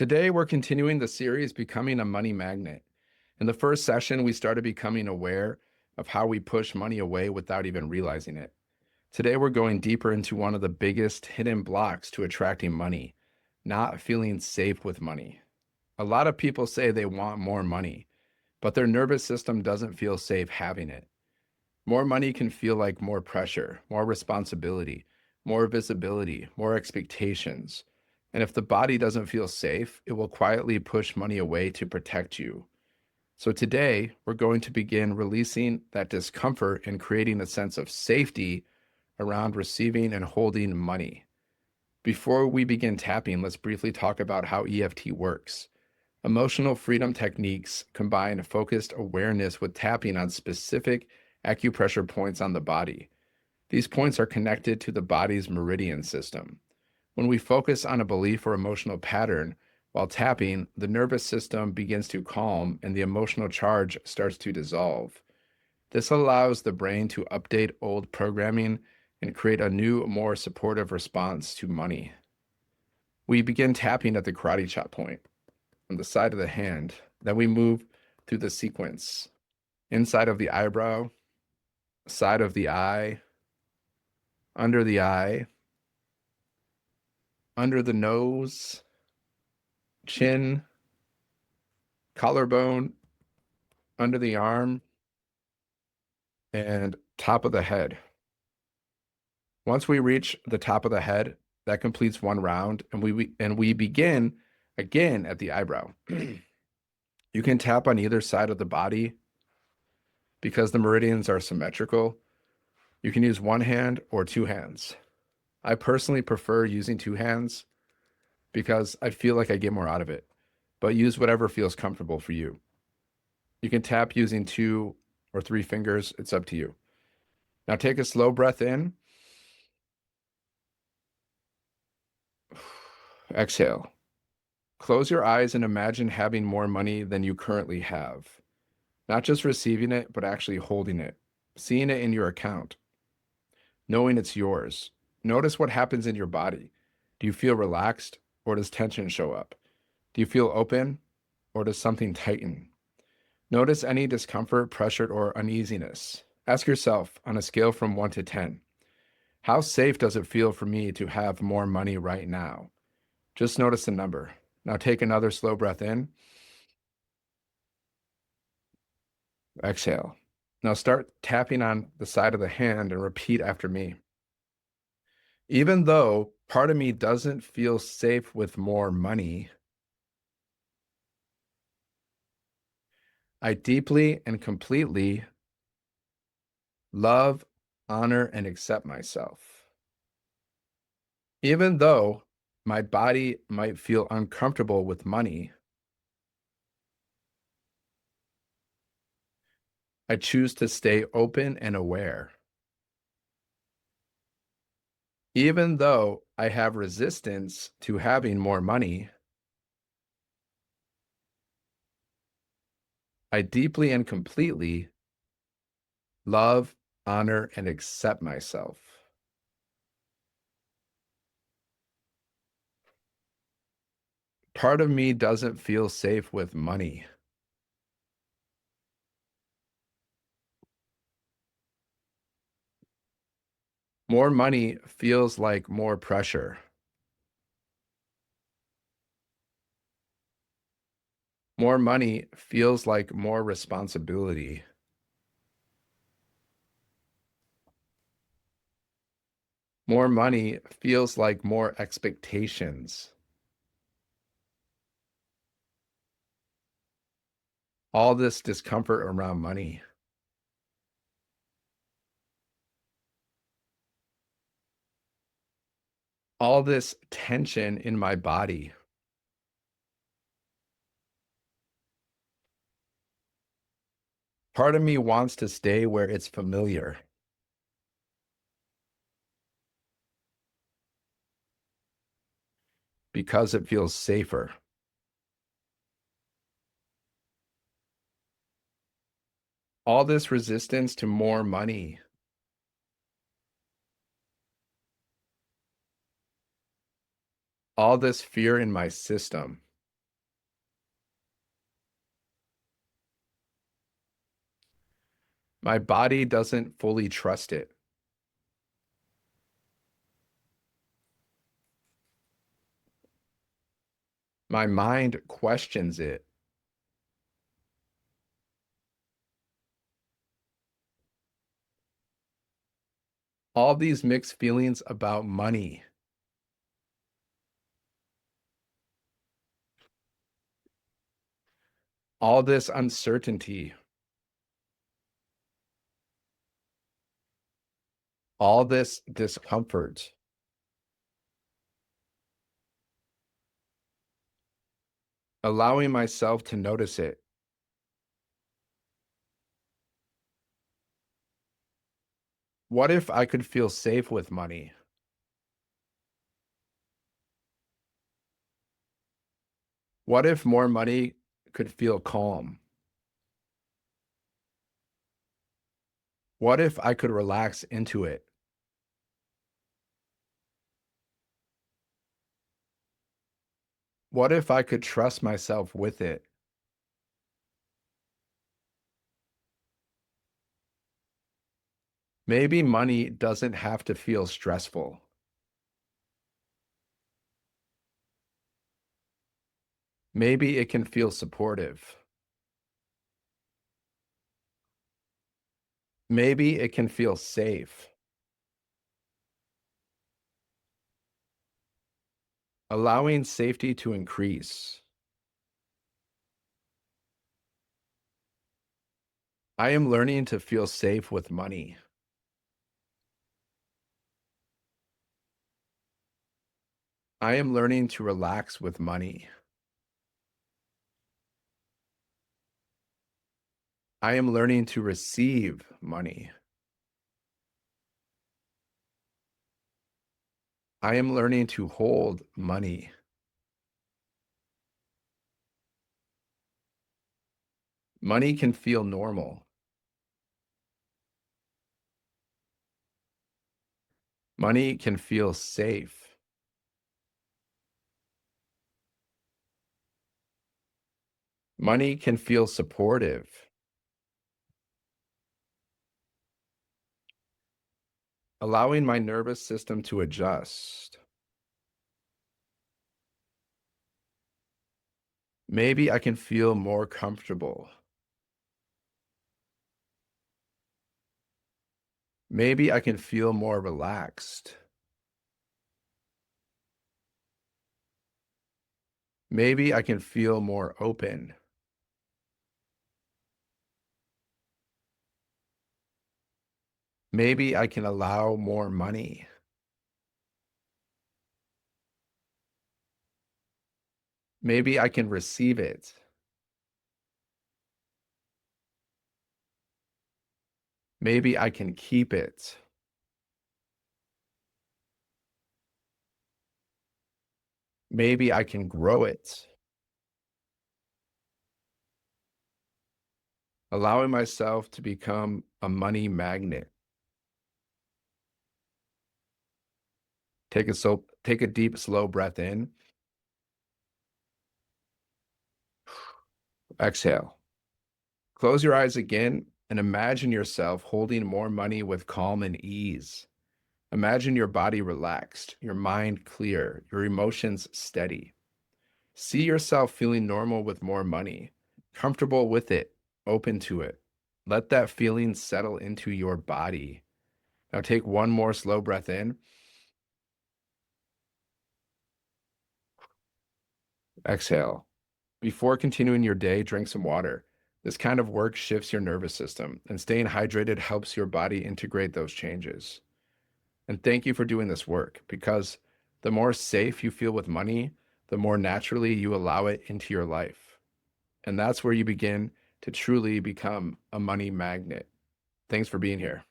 Today, we're continuing the series Becoming a Money Magnet. In the first session, we started becoming aware of how we push money away without even realizing it. Today, we're going deeper into one of the biggest hidden blocks to attracting money, not feeling safe with money. A lot of people say they want more money, but their nervous system doesn't feel safe having it. More money can feel like more pressure, more responsibility, more visibility, more expectations. And if the body doesn't feel safe, it will quietly push money away to protect you. So today, we're going to begin releasing that discomfort and creating a sense of safety around receiving and holding money. Before we begin tapping, let's briefly talk about how EFT works. Emotional freedom techniques combine focused awareness with tapping on specific acupressure points on the body. These points are connected to the body's meridian system. When we focus on a belief or emotional pattern while tapping, the nervous system begins to calm and the emotional charge starts to dissolve. This allows the brain to update old programming and create a new, more supportive response to money. We begin tapping at the karate chop point on the side of the hand. Then we move through the sequence inside of the eyebrow, side of the eye, under the eye, under the nose, chin, collarbone, under the arm, and top of the head. Once we reach the top of the head, that completes one round, and we begin again at the eyebrow. You can tap on either side of the body because the meridians are symmetrical. You can use one hand or two hands. I personally prefer using two hands because I feel like I get more out of it, but use whatever feels comfortable for you. You can tap using 2 or 3 fingers. It's up to you. Now take a slow breath in. Exhale. Close your eyes and imagine having more money than you currently have. Not just receiving it, but actually holding it, seeing it in your account, knowing it's yours. Notice what happens in your body. Do you feel relaxed or does tension show up? Do you feel open or does something tighten? Notice any discomfort, pressure, or uneasiness. Ask yourself on a scale from 1 to 10, how safe does it feel for me to have more money right now? Just notice the number. Now take another slow breath in. Exhale. Now start tapping on the side of the hand and repeat after me. Even though part of me doesn't feel safe with more money, I deeply and completely love, honor, and accept myself. Even though my body might feel uncomfortable with money, I choose to stay open and aware. Even though I have resistance to having more money, I deeply and completely love, honor, and accept myself. Part of me doesn't feel safe with money. More money feels like more pressure. More money feels like more responsibility. More money feels like more expectations. All this discomfort around money. All this tension in my body. Part of me wants to stay where it's familiar. Because it feels safer. All this resistance to more money. All this fear in my system. My body doesn't fully trust it. My mind questions it. All these mixed feelings about money, all this uncertainty, all this discomfort, allowing myself to notice it. What if I could feel safe with money? What if more money could feel calm? What if I could relax into it? What if I could trust myself with it? Maybe money doesn't have to feel stressful. Maybe it can feel supportive. Maybe it can feel safe, allowing safety to increase. I am learning to feel safe with money. I am learning to relax with money. I am learning to receive money. I am learning to hold money. Money can feel normal. Money can feel safe. Money can feel supportive, allowing my nervous system to adjust. Maybe I can feel more comfortable. Maybe I can feel more relaxed. Maybe I can feel more open. Maybe I can allow more money. Maybe I can receive it. Maybe I can keep it. Maybe I can grow it. Allowing myself to become a money magnet. Take a deep, slow breath in. Exhale. Close your eyes again and imagine yourself holding more money with calm and ease. Imagine your body relaxed, your mind clear, your emotions steady. See yourself feeling normal with more money, comfortable with it, open to it. Let that feeling settle into your body. Now take one more slow breath in. Exhale. Before continuing your day, drink some water. This kind of work shifts your nervous system, and staying hydrated helps your body integrate those changes. And thank you for doing this work because the more safe you feel with money, the more naturally you allow it into your life. And that's where you begin to truly become a money magnet. Thanks for being here.